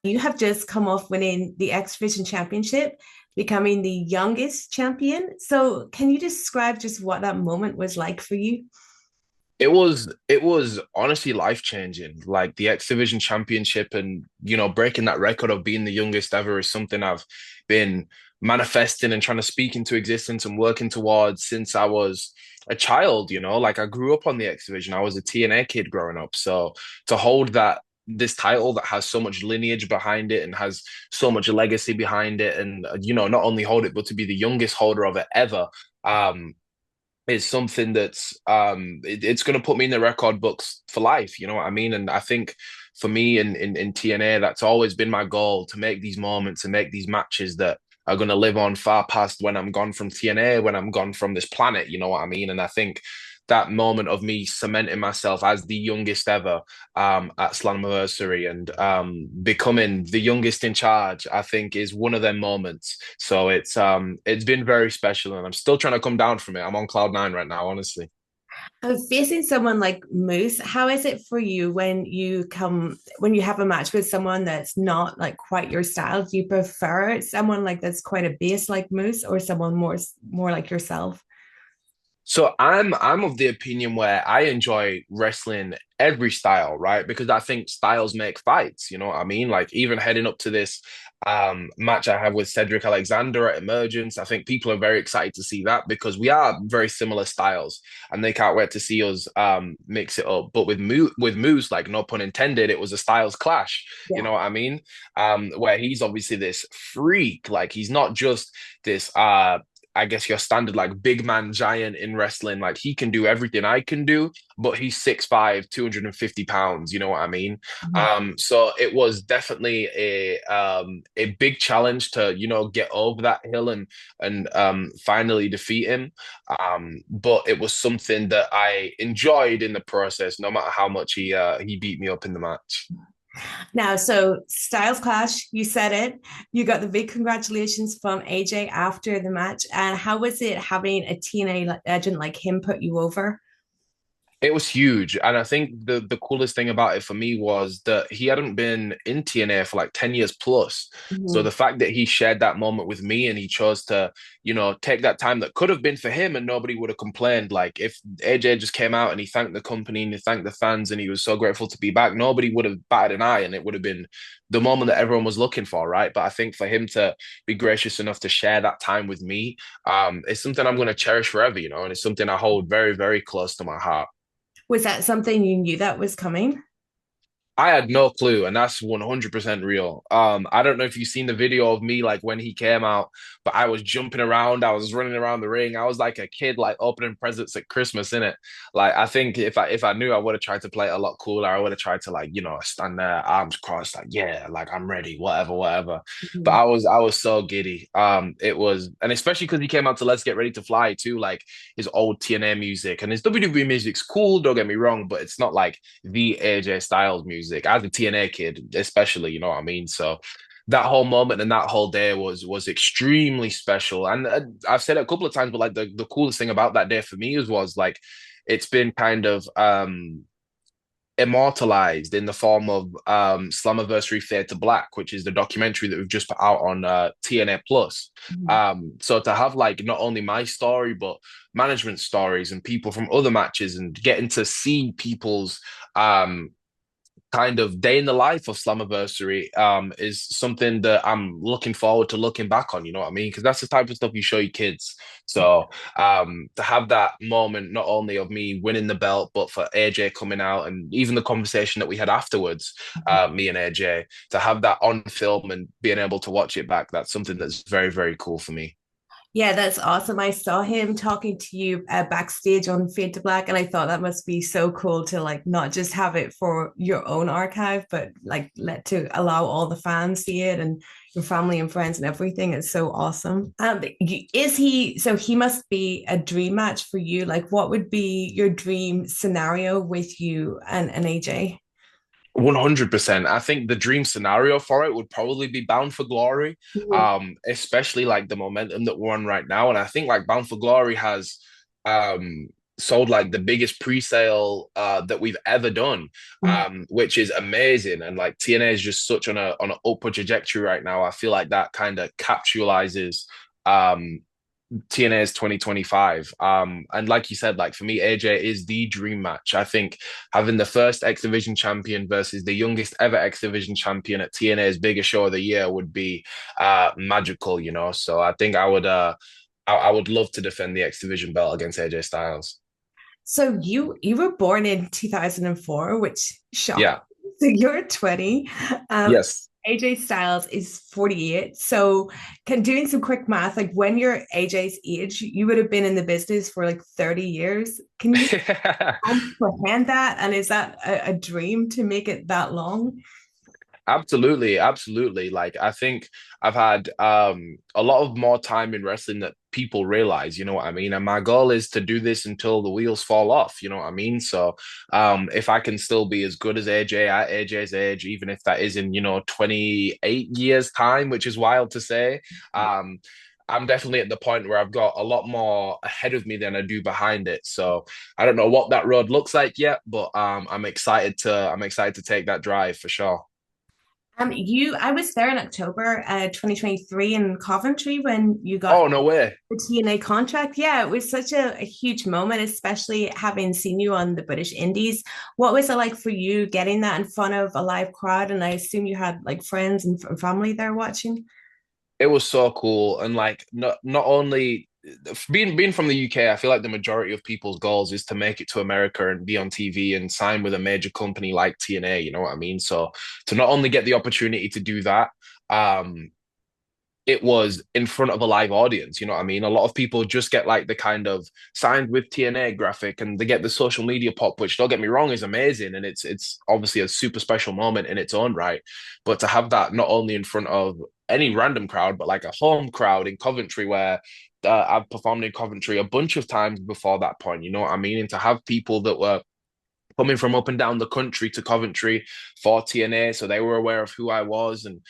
You have just come off winning the X Division Championship, becoming the youngest champion. So, can you describe just what that moment was like for you? It was honestly life-changing. Like the X Division Championship and breaking that record of being the youngest ever is something I've been manifesting and trying to speak into existence and working towards since I was a child, like I grew up on the X Division. I was a TNA kid growing up. So to hold that this title that has so much lineage behind it and has so much legacy behind it and not only hold it but to be the youngest holder of it ever is something that's it's going to put me in the record books for life. You know what I mean? And I think for me in TNA, that's always been my goal, to make these moments and make these matches that are going to live on far past when I'm gone from TNA, when I'm gone from this planet. You know what I mean? And I think that moment of me cementing myself as the youngest ever at Slammiversary and becoming the youngest in charge, I think is one of them moments. So it's been very special, and I'm still trying to come down from it. I'm on cloud nine right now, honestly. Facing someone like Moose, how is it for you when you have a match with someone that's not like quite your style? Do you prefer someone like that's quite a base like Moose, or someone more like yourself? So I'm of the opinion where I enjoy wrestling every style, right? Because I think styles make fights, you know what I mean? Like even heading up to this match I have with Cedric Alexander at Emergence, I think people are very excited to see that because we are very similar styles and they can't wait to see us mix it up. But with Moose, like no pun intended, it was a styles clash, you Yeah. know what I mean? Where he's obviously this freak, like he's not just this I guess your standard like big man giant in wrestling. Like he can do everything I can do, but he's 6'5", 250 pounds. You know what I mean? Mhm. So it was definitely a big challenge to get over that hill and finally defeat him. But it was something that I enjoyed in the process, no matter how much he beat me up in the match. Now, so Styles Clash, you said it. You got the big congratulations from AJ after the match. And how was it having a TNA legend like him put you over? It was huge. And I think the coolest thing about it for me was that he hadn't been in TNA for like 10 years plus. So the Mhm. fact that he shared that moment with me and he chose to, take that time that could have been for him and nobody would have complained. Like if AJ just came out and he thanked the company and he thanked the fans and he was so grateful to be back, nobody would have batted an eye and it would have been the moment that everyone was looking for, right? But I think for him to be gracious enough to share that time with me, it's something I'm going to cherish forever, and it's something I hold very, very close to my heart. Was that something you knew that was coming? I had no clue, and that's 100% real. I don't know if you've seen the video of me like when he came out, but I was jumping around, I was running around the ring. I was like a kid like opening presents at Christmas, in it. Like I think if I knew, I would have tried to play it a lot cooler. I would have tried to like, stand there, arms crossed, like, yeah, like I'm ready, whatever, whatever. But Mhm. I was so giddy. It was, and especially because he came out to Let's Get Ready to Fly too, like his old TNA music and his WWE music's cool, don't get me wrong, but it's not like the AJ Styles music as a TNA kid, especially, you know what I mean? So that whole moment and that whole day was extremely special. And I've said it a couple of times, but like the coolest thing about that day for me was like it's been kind of immortalized in the form of Slammiversary Fade to Black, which is the documentary that we've just put out on TNA Plus. Mhm. So to have like not only my story but management stories and people from other matches and getting to see people's kind of day in the life of Slammiversary is something that I'm looking forward to looking back on, you know what I mean? Because that's the type of stuff you show your kids. So to have that moment, not only of me winning the belt, but for AJ coming out and even the conversation that we had afterwards, me and AJ, to have that on film and being able to watch it back, that's something that's very, very cool for me. Yeah, that's awesome. I saw him talking to you backstage on Fade to Black, and I thought that must be so cool to like not just have it for your own archive, but like let to allow all the fans see it and your family and friends and everything. It's so awesome. Is he so he must be a dream match for you? Like, what would be your dream scenario with you and AJ? 100%. I think the dream scenario for it would probably be Bound for Glory, Mhm. especially like the momentum that we're on right now. And I think like Bound for Glory has sold like the biggest pre-sale that we've ever done, which is amazing. And like TNA is just such on an upward trajectory right now. I feel like that kind of capsulizes um TNA's 2025. And like you said, like for me, AJ is the dream match. I think having the first X Division champion versus the youngest ever X Division champion at TNA's biggest show of the year would be magical, you know. So I think I would love to defend the X Division belt against AJ Styles. So you were born in 2004, which shocked. Yeah. So you're 20. Yes. AJ Styles is 48. So can doing some quick math, like when you're AJ's age, you would have been in the business for like 30 years. Can you comprehend that? And is that a dream to make it that long? Absolutely, absolutely. Like I think I've had a lot of more time in wrestling that people realize, you know what I mean? And my goal is to do this until the wheels fall off, you know what I mean? So if I can still be as good as AJ at AJ's age, even if that is in, 28 years time, which is wild to say, I'm definitely at the point where I've got a lot more ahead of me than I do behind it. So I don't know what that road looks like yet, but I'm excited to take that drive for sure. I was there in October 2023 in Coventry when you got Oh, no way. the TNA contract. Yeah, it was such a huge moment, especially having seen you on the British Indies. What was it like for you getting that in front of a live crowd? And I assume you had like friends and family there watching. It was so cool. And like not only being from the UK, I feel like the majority of people's goals is to make it to America and be on TV and sign with a major company like TNA, you know what I mean? So to not only get the opportunity to do that, um, it was in front of a live audience. You know what I mean? A lot of people just get like the kind of signed with TNA graphic and they get the social media pop, which don't get me wrong, is amazing. And it's obviously a super special moment in its own right. But to have that not only in front of any random crowd, but like a home crowd in Coventry where I've performed in Coventry a bunch of times before that point, you know what I mean? And to have people that were coming from up and down the country to Coventry for TNA, so they were aware of who I was, and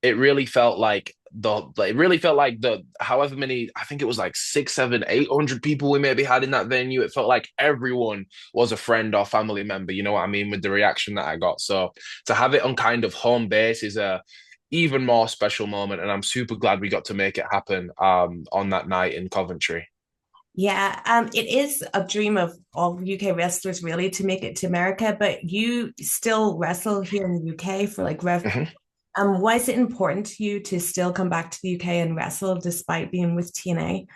it really felt like the however many, I think it was like 6, 7, 800 people we maybe had in that venue. It felt like everyone was a friend or family member, you know what I mean, with the reaction that I got. So to have it on kind of home base is a even more special moment, and I'm super glad we got to make it happen on that night in Coventry. Yeah, it is a dream of all UK wrestlers really to make it to America, but you still wrestle here in the UK for like Rev. Mhm. Why is it important to you to still come back to the UK and wrestle despite being with TNA?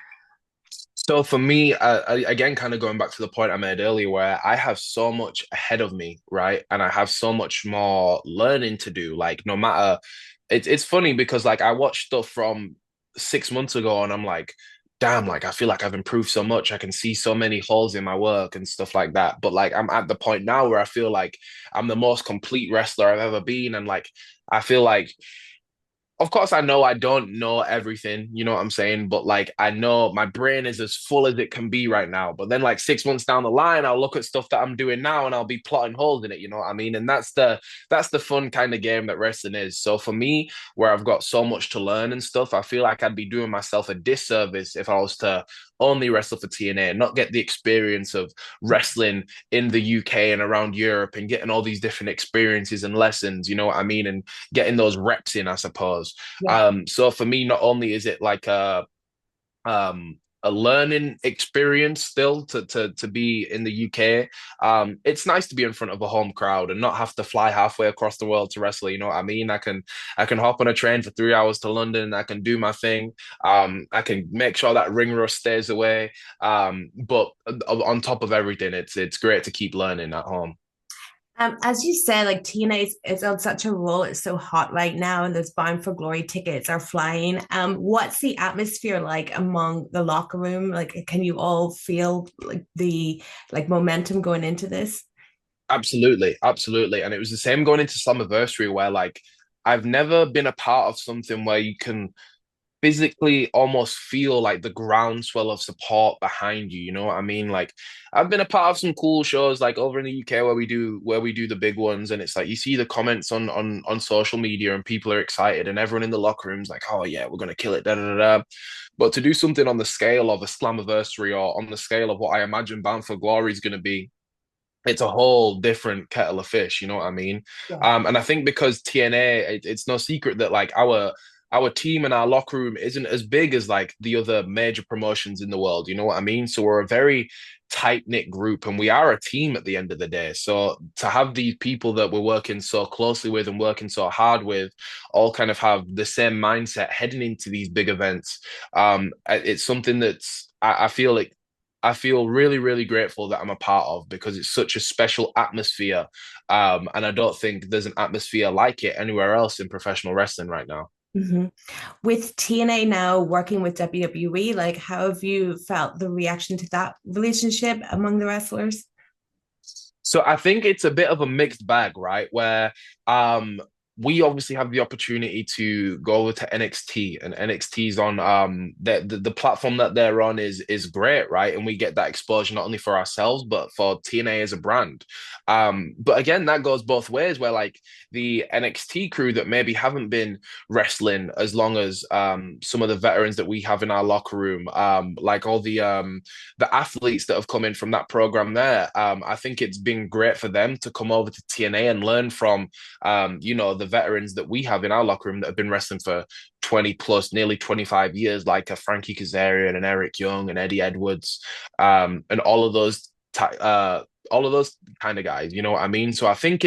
So for me, again, kind of going back to the point I made earlier, where I have so much ahead of me, right? And I have so much more learning to do. Like, no matter, it's funny because like I watched stuff from 6 months ago, and I'm like, damn, like I feel like I've improved so much. I can see so many holes in my work and stuff like that. But like I'm at the point now where I feel like I'm the most complete wrestler I've ever been, and like I feel like of course, I know I don't know everything, you know what I'm saying? But like, I know my brain is as full as it can be right now. But then, like 6 months down the line, I'll look at stuff that I'm doing now, and I'll be plotting holes in it. You know what I mean? And that's the fun kind of game that wrestling is. So for me, where I've got so much to learn and stuff, I feel like I'd be doing myself a disservice if I was to only wrestle for TNA and not get the experience of wrestling in the UK and around Europe and getting all these different experiences and lessons. You know what I mean? And getting those reps in, I suppose. Yeah. So for me, not only is it like a learning experience still to be in the UK. It's nice to be in front of a home crowd and not have to fly halfway across the world to wrestle. You know what I mean? I can hop on a train for 3 hours to London. I can do my thing. I can make sure that ring rust stays away. But on top of everything, it's great to keep learning at home. As you said, like TNA is on such a roll. It's so hot right now, and those Bound for Glory tickets are flying. What's the atmosphere like among the locker room? Like, can you all feel like the like momentum going into this? Absolutely, absolutely. And it was the same going into Slammiversary where like I've never been a part of something where you can physically almost feel like the groundswell of support behind you. You know what I mean? Like I've been a part of some cool shows like over in the UK where we do the big ones, and it's like you see the comments on social media and people are excited and everyone in the locker room's like, oh yeah, we're gonna kill it, da da da da. But to do something on the scale of a Slammiversary or on the scale of what I imagine Bound for Glory is gonna be, it's a whole different kettle of fish, you know what I mean? Yeah. And I think because TNA, it's no secret that like our team and our locker room isn't as big as like the other major promotions in the world, you know what I mean? So we're a very tight-knit group and we are a team at the end of the day. So to have these people that we're working so closely with and working so hard with all kind of have the same mindset heading into these big events, it's something that's I feel like I feel really, really grateful that I'm a part of because it's such a special atmosphere. And I don't think there's an atmosphere like it anywhere else in professional wrestling right now. Mhm. With TNA now working with WWE, like how have you felt the reaction to that relationship among the wrestlers? So I think it's a bit of a mixed bag, right? Where we obviously have the opportunity to go over to NXT and NXT's on the platform that they're on is great, right? And we get that exposure not only for ourselves but for TNA as a brand. But again, that goes both ways where like the NXT crew that maybe haven't been wrestling as long as some of the veterans that we have in our locker room, like all the athletes that have come in from that program there, I think it's been great for them to come over to TNA and learn from, you know, the veterans that we have in our locker room that have been wrestling for 20 plus, nearly 25 years, like a Frankie Kazarian and Eric Young and Eddie Edwards, and all of those kind of guys, you know what I mean? So I think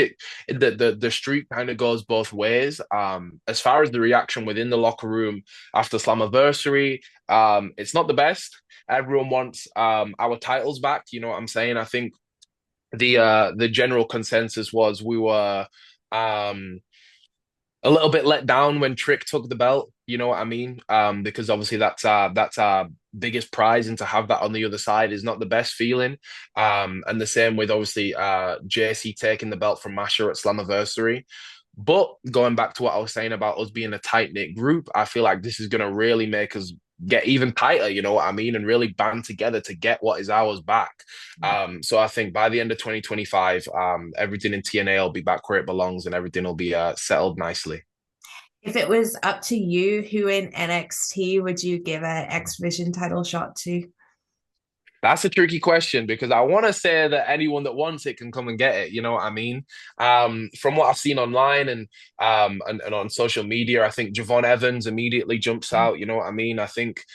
the streak kind of goes both ways. As far as the reaction within the locker room after Slammiversary, it's not the best. Everyone wants our titles back. You know what I'm saying? I think the general consensus was we were um a little bit let down when Trick took the belt. You know what I mean? Because obviously that's our biggest prize, and to have that on the other side is not the best feeling. And the same with obviously JC taking the belt from Masha at Slammiversary. But going back to what I was saying about us being a tight knit group, I feel like this is going to really make us get even tighter, you know what I mean, and really band together to get what is ours back. So I think by the end of 2025, everything in TNA will be back where it belongs, and everything will be settled nicely. If it was up to you, who in NXT would you give an X Division title shot to? That's a tricky question because I want to say that anyone that wants it can come and get it. You know what I mean? From what I've seen online and on social media, I think Javon Evans immediately jumps out. You know what I mean? I think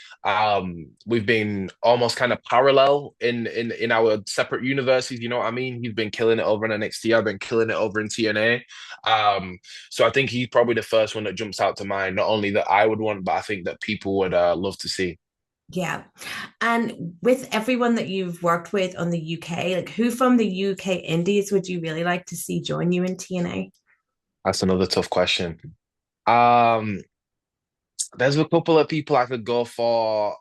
we've been almost kind of parallel in our separate universes. You know what I mean? He's been killing it over in NXT. I've been killing it over in TNA. So I think he's probably the first one that jumps out to mind. Not only that I would want, but I think that people would love to see. Yeah. And with everyone that you've worked with on the UK, like who from the UK Indies would you really like to see join you in TNA? That's another tough question. Um, there's a couple of people I could go for.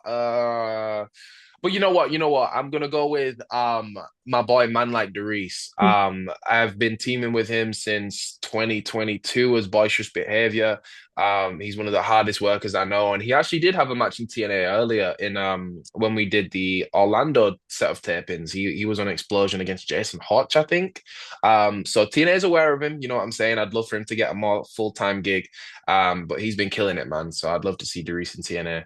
But you know what? You know what? I'm gonna go with my boy Man Like Darius. I've been teaming with him since 2022 as Boisterous Behavior. He's one of the hardest workers I know, and he actually did have a match in TNA earlier in when we did the Orlando set of tapings. He was on Explosion against Jason Hotch, I think. So TNA is aware of him. You know what I'm saying? I'd love for him to get a more full-time gig. But he's been killing it, man. So I'd love to see Darius in TNA.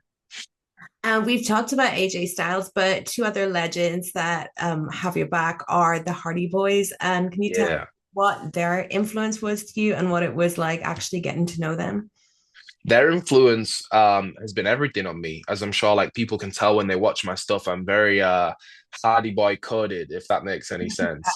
And we've talked about AJ Styles, but two other legends that have your back are the Hardy Boys. And can you tell me Yeah. what their influence was to you and what it was like actually getting to know them? Their influence has been everything on me, as I'm sure like people can tell when they watch my stuff. I'm very Hardy Boy coded, if that makes any sense.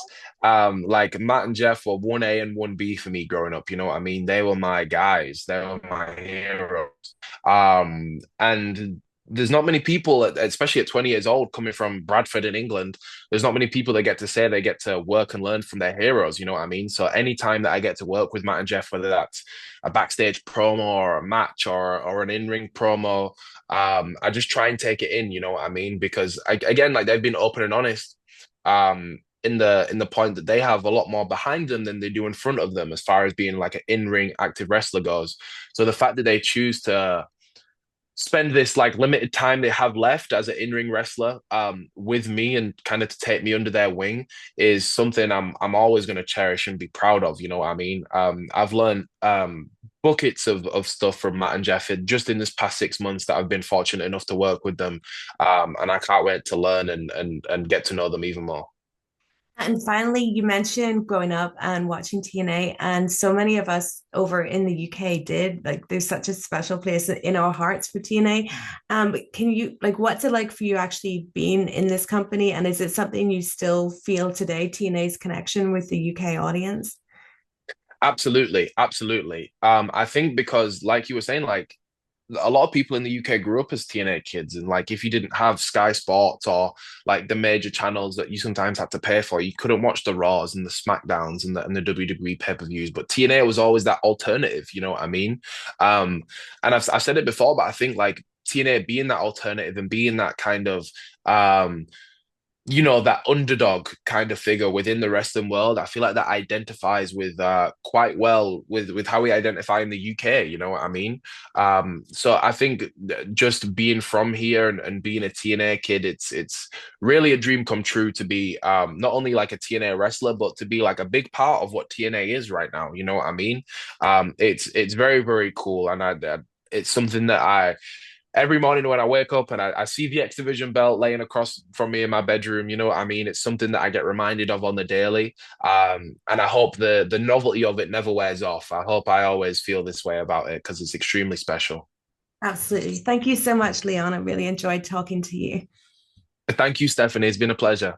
Like Matt and Jeff were 1A and 1B for me growing up, you know what I mean? They were my guys, they were my heroes. And there's not many people, especially at 20 years old, coming from Bradford in England, there's not many people that get to say they get to work and learn from their heroes, you know what I mean? So anytime that I get to work with Matt and Jeff, whether that's a backstage promo or a match or an in-ring promo, I just try and take it in, you know what I mean? Because again, like they've been open and honest in the point that they have a lot more behind them than they do in front of them as far as being like an in-ring active wrestler goes. So the fact that they choose spend this like limited time they have left as an in-ring wrestler with me and kind of to take me under their wing is something I'm always going to cherish and be proud of, you know what I mean? I've learned buckets of stuff from Matt and Jeff just in this past 6 months that I've been fortunate enough to work with them, and I can't wait to learn and get to know them even more. And finally, you mentioned growing up and watching TNA, and so many of us over in the UK did. Like, there's such a special place in our hearts for TNA. Can you, like, what's it like for you actually being in this company? And is it something you still feel today, TNA's connection with the UK audience? Absolutely, absolutely. I think because, like you were saying, like a lot of people in the UK grew up as TNA kids, and like if you didn't have Sky Sports or like the major channels that you sometimes had to pay for, you couldn't watch the Raws and the SmackDowns and the WWE pay-per-views. But TNA was always that alternative, you know what I mean? And I've said it before, but I think like TNA being that alternative and being that kind of that underdog kind of figure within the wrestling world. I feel like that identifies with quite well with how we identify in the UK, you know what I mean? So I think just being from here and being a TNA kid, it's really a dream come true to be not only like a TNA wrestler, but to be like a big part of what TNA is right now, you know what I mean? It's very, very cool. And it's something that I every morning when I wake up and I see the X Division belt laying across from me in my bedroom, you know what I mean? It's something that I get reminded of on the daily. And I hope the novelty of it never wears off. I hope I always feel this way about it because it's extremely special. Absolutely. Thank you so much, Leon. I really enjoyed talking to you. Thank you, Stephanie. It's been a pleasure.